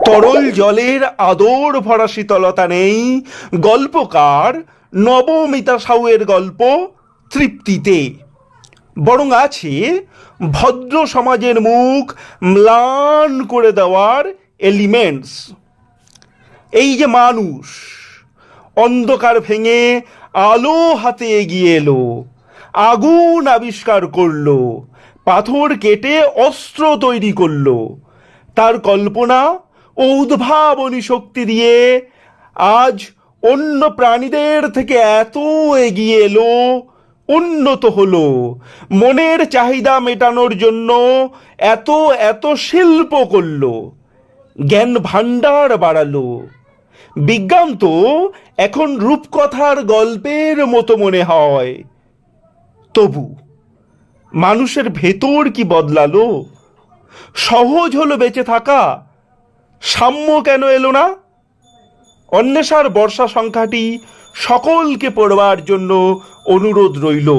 তরল জলের আদর ভরা শীতলতা নেই গল্পকার নবমিতা সাউয়ের গল্প তৃপ্তিতে, বরং আছে ভদ্র সমাজের মুখ ম্লান করে দেওয়ার এলিমেন্টস। এই যে মানুষ অন্ধকার ভেঙে আলো হাতে এগিয়ে এলো, আগুন আবিষ্কার করলো, পাথর কেটে অস্ত্র তৈরি করলো, তার কল্পনা ও উদ্ভাবনী শক্তি দিয়ে আজ অন্য প্রাণীদের থেকে এত এগিয়ে এলো, উন্নত হলো, মনের চাহিদা মেটানোর জন্য এত এত শিল্প করলো, জ্ঞান ভাণ্ডার বাড়ালো। বিজ্ঞান তো এখন রূপকথার গল্পের মতো মনে হয়। তবু মানুষের ভেতর কি বদলালো? সহজ হলো বেঁচে থাকা, সাম্য কেন এলো না? অন্বেষার বর্ষা সংখ্যাটি সকলকে পড়বার জন্য অনুরোধ রইল।